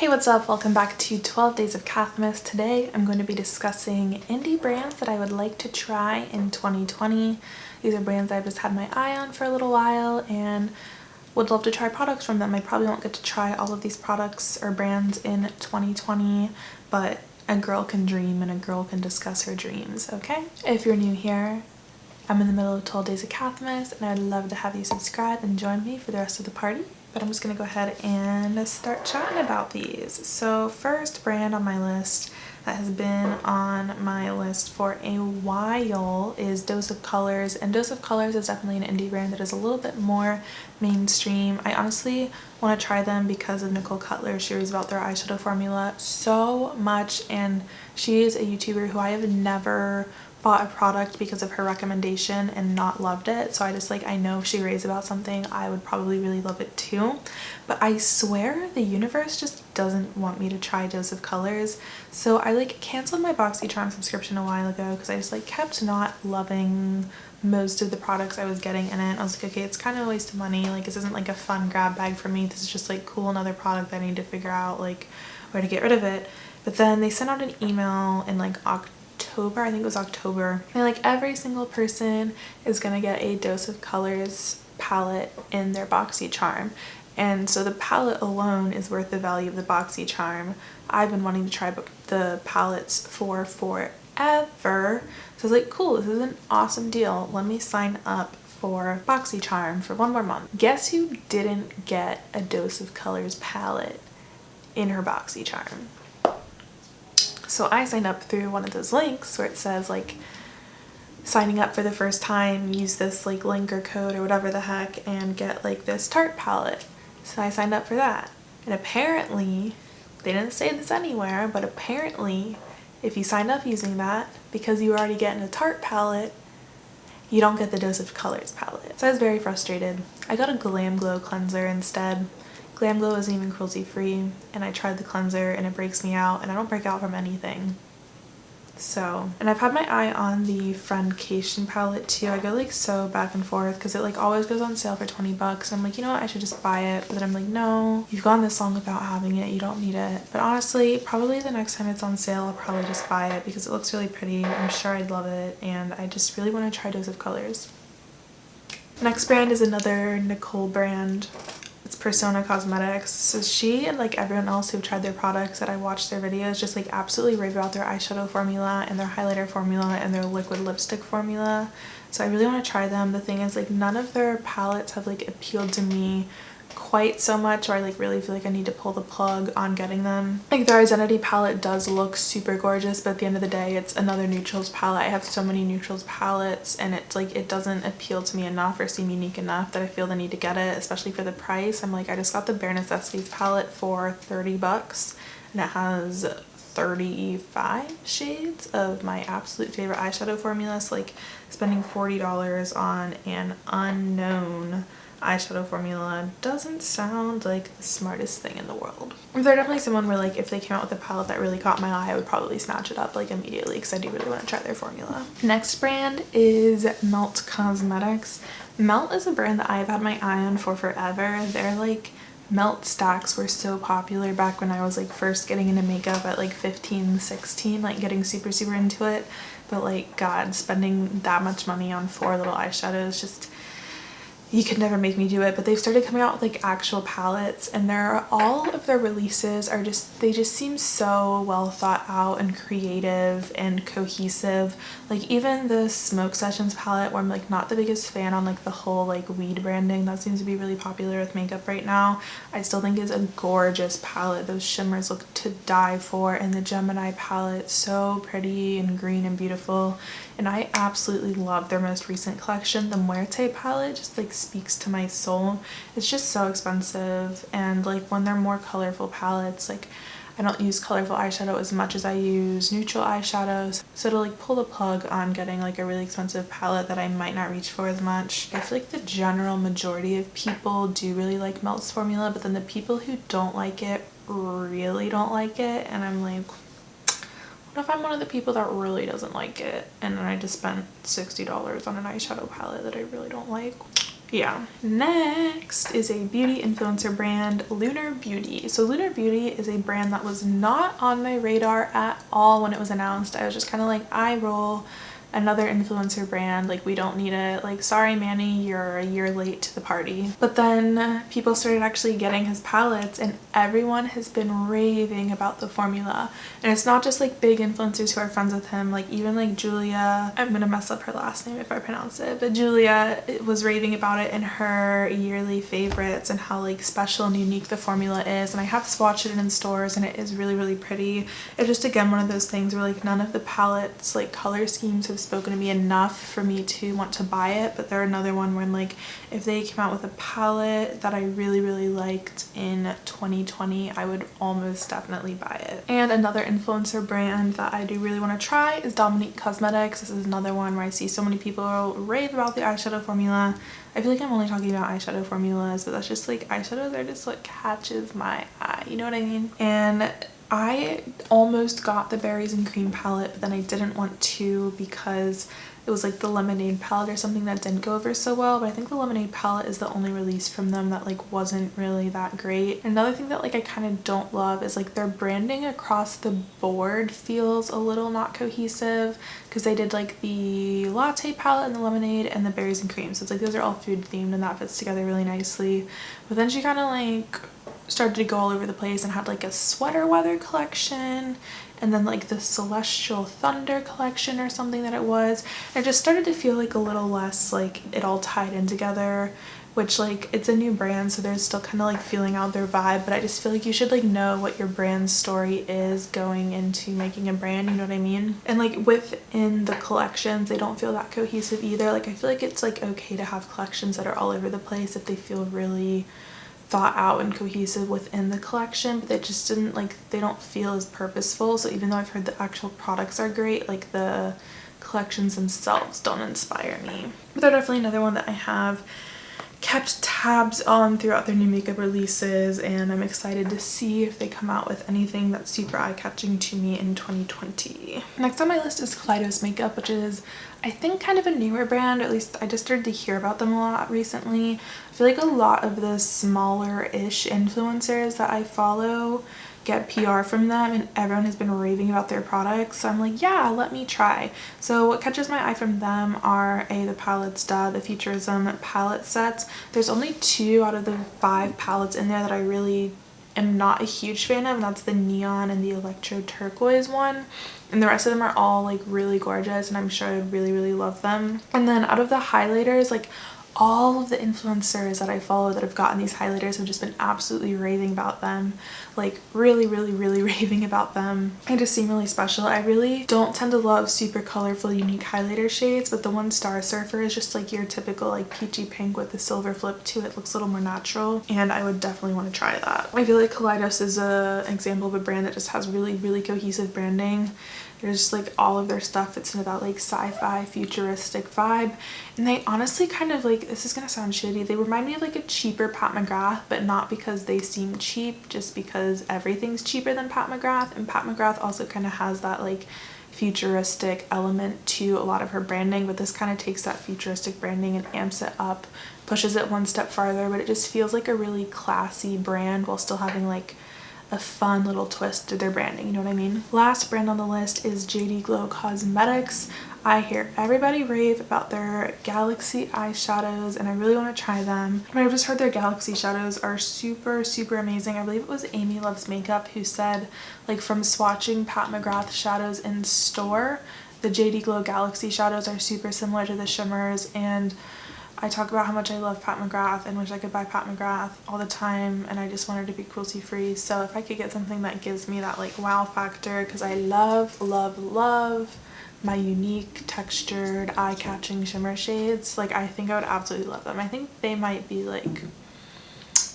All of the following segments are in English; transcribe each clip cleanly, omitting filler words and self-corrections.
Hey, what's up? Welcome back to 12 Days of Cathmas. Today I'm going to be discussing indie brands that I would like to try in 2020. These are brands I've just had my eye on for a little while and would love to try products from them. I probably won't get to try all of these products or brands in 2020, but a girl can dream and a girl can discuss her dreams, okay? If you're new here, I'm in the middle of 12 Days of Cathmas and I'd love to have you subscribe and join me for the rest of the party. But I'm just gonna go ahead and start chatting about these. So first brand on my list that has been on my list for a while is Dose of Colors, and Dose of Colors is definitely an indie brand that is a little bit more mainstream. I honestly want to try them because of Nicole Cutler. She raves about their eyeshadow formula so much, and she is a YouTuber who I have never bought a product because of her recommendation and not loved it. So I know if she raves about something, I would probably really love it too. But I swear the universe just doesn't want me to try Dose of Colors. So I canceled my BoxyCharm subscription a while ago because I just kept not loving most of the products I was getting in it. I was like, okay, it's kind of a waste of money. This isn't a fun grab bag for me. This is just cool, another product that I need to figure out where to get rid of it. But then they sent out an email in October, I think it was October, and every single person is gonna get a Dose of Colors palette in their BoxyCharm, and so the palette alone is worth the value of the BoxyCharm. I've been wanting to try the palettes for forever, so I was like, cool, this is an awesome deal, let me sign up for BoxyCharm for one more month. Guess who didn't get a Dose of Colors palette in her BoxyCharm? So I signed up through one of those links where it says signing up for the first time, use this link or code or whatever the heck and get this Tarte palette. So I signed up for that, and apparently they didn't say this anywhere, but apparently if you signed up using that, because you were already getting a Tarte palette, you don't get the Dose of Colors palette. So I was very frustrated. I got a Glo cleanser instead. Glo isn't even cruelty free, and I tried the cleanser and it breaks me out, and I don't break out from anything. So, and I've had my eye on the Friendcation palette too. I go so back and forth because it always goes on sale for 20 bucks. I'm you know what, I should just buy it. But then I'm no, you've gone this long without having it, you don't need it. But honestly, probably the next time it's on sale, I'll probably just buy it because it looks really pretty. I'm sure I'd love it, and I just really want to try Dose of Colors. Next brand is another Nicole brand. It's Glo Cosmetics. So she and everyone else who've tried their products that I watched their videos just absolutely rave about their eyeshadow formula and their highlighter formula and their liquid lipstick formula. So I really want to try them. The thing is none of their palettes have appealed to me quite so much, or I really feel I need to pull the plug on getting them. Their Identity palette does look super gorgeous, but at the end of the day it's another neutrals palette. I have so many neutrals palettes and it's it doesn't appeal to me enough or seem unique enough that I feel the need to get it, especially for the price. I'm I just got the Bare Necessities palette for 30 bucks and it has 35 shades of my absolute favorite eyeshadow formula. So spending $40 on an unknown eyeshadow formula doesn't sound like the smartest thing in the world. They're definitely someone where if they came out with a palette that really caught my eye, I would probably snatch it up immediately because I do really want to try their formula. Next brand is Melt Cosmetics. Melt is a brand that I've had my eye on for forever. Their melt stacks were so popular back when I was first getting into makeup at 15, 16, getting super into it. But God, spending that much money on 4 little eyeshadows, just you could never make me do it. But they've started coming out with actual palettes, and all of their releases are they just seem so well thought out and creative and cohesive. Even the Smoke Sessions palette, where I'm not the biggest fan on the whole weed branding that seems to be really popular with makeup right now, I still think is a gorgeous palette. Those shimmers look to die for, and the Gemini palette, so pretty and green and beautiful. And I absolutely love their most recent collection. The Muerte palette just speaks to my soul. It's just so expensive, and when they're more colorful palettes, I don't use colorful eyeshadow as much as I use neutral eyeshadows. So to pull the plug on getting a really expensive palette that I might not reach for as much, I feel the general majority of people do really like Melt's formula, but then the people who don't like it really don't like it, and I'm what if I'm one of the people that really doesn't like it and then I just spent $60 on an eyeshadow palette that I really don't like? yeah. Next is a beauty influencer brand, Lunar Beauty. So Lunar Beauty is a brand that was not on my radar at all when it was announced. I was just kind of like, eye roll, another influencer brand, like we don't need it, like sorry Manny, you're a year late to the party. But then people started actually getting his palettes and everyone has been raving about the formula. And it's not just like big influencers who are friends with him, like even like Julia, I'm gonna mess up her last name if I pronounce it, but Julia was raving about it in her yearly favorites and how like special and unique the formula is. And I have swatched it in stores and it is really, really pretty. It's just again one of those things where like none of the palettes like color schemes have spoken to me enough for me to want to buy it, but they're another one where like if they came out with a palette that I really, really liked in 2020, I would almost definitely buy it. And another influencer brand that I do really want to try is Dominique Cosmetics. This is another one where I see so many people rave about the eyeshadow formula. I feel like I'm only talking about eyeshadow formulas, but that's just like eyeshadows are just what catches my eye, you know what I mean? And I almost got the berries and cream palette, but then I didn't want to because it was like the lemonade palette or something that didn't go over so well. But I think the lemonade palette is the only release from them that like wasn't really that great. Another thing that like I kind of don't love is like their branding across the board feels a little not cohesive, because they did like the latte palette and the lemonade and the berries and cream, so it's like those are all food themed and that fits together really nicely. But then she kind of like started to go all over the place and had like a sweater weather collection and then like the celestial thunder collection or something that it was. It just started to feel like a little less like it all tied in together, which like it's a new brand, so they're still kind of like feeling out their vibe, but I just feel like you should like know what your brand's story is going into making a brand, you know what I mean? And like within the collections, they don't feel that cohesive either. Like I feel like it's like okay to have collections that are all over the place if they feel really thought out and cohesive within the collection, but they just didn't like, they don't feel as purposeful. So even though I've heard the actual products are great, like the collections themselves don't inspire me. But they're definitely another one that I have kept tabs on throughout their new makeup releases, and I'm excited to see if they come out with anything that's super eye-catching to me in 2020. Next on my list is Cleitus Makeup, which is I think kind of a newer brand, or at least I just started to hear about them a lot recently. I feel like a lot of the smaller-ish influencers that I follow get PR from them and everyone has been raving about their products, so I'm like, yeah, let me try. So what catches my eye from them are the palettes, the Futurism Palettes Sets. There's only 2 out of the 5 palettes in there that I really am not a huge fan of, and that's the Neon and the Electro Turquoise one. And the rest of them are all like really gorgeous and I'm sure I would really, really love them. And then out of the highlighters, like all of the influencers that I follow that have gotten these highlighters have just been absolutely raving about them, like really, really, really raving about them. They just seem really special. I really don't tend to love super colorful, unique highlighter shades, but the one Star Surfer is just like your typical like peachy pink with the silver flip to it. Looks a little more natural, and I would definitely want to try that. I feel like Cleitus is an example of a brand that just has really, really cohesive branding. There's just like all of their stuff fits into that like sci-fi futuristic vibe, and they honestly kind of like, this is gonna sound shitty, they remind me of like a cheaper Pat McGrath, but not because they seem cheap, just because everything's cheaper than Pat McGrath, and Pat McGrath also kind of has that like futuristic element to a lot of her branding, but this kind of takes that futuristic branding and amps it up, pushes it one step farther, but it just feels like a really classy brand while still having like a fun little twist to their branding, you know what I mean? Last brand on the list is Glo Cosmetics. I hear everybody rave about their Galaxy eyeshadows and I really want to try them. But I've just heard their Galaxy shadows are super, super amazing. I believe it was Amy Loves Makeup who said, like, from swatching Pat McGrath shadows in store, the Glo Galaxy shadows are super similar to the shimmers, and I talk about how much I love Pat McGrath and wish I could buy Pat McGrath all the time, and I just wanted to be cruelty free. So if I could get something that gives me that like wow factor, because I love, love, love my unique textured eye-catching shimmer shades, like I think I would absolutely love them. I think they might be like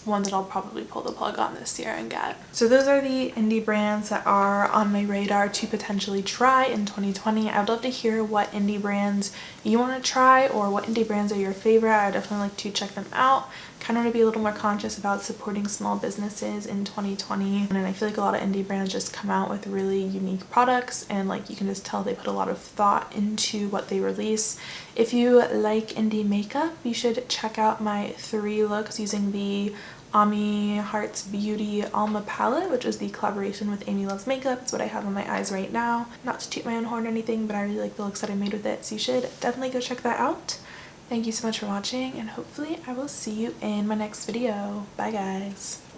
one that I'll probably pull the plug on this year and get. So those are the indie brands that are on my radar to potentially try in 2020. I would love to hear what indie brands you want to try or what indie brands are your favorite. I would definitely like to check them out. kind of want to be a little more conscious about supporting small businesses in 2020. And I feel like a lot of indie brands just come out with really unique products, and like you can just tell they put a lot of thought into what they release. If you like indie makeup, you should check out my 3 looks using the Ami Hearts Beauty Alma palette, which is the collaboration with Amy Loves Makeup. It's what I have on my eyes right now. Not to toot my own horn or anything, but I really like the looks that I made with it, so you should definitely go check that out. Thank you so much for watching, and hopefully I will see you in my next video. Bye guys!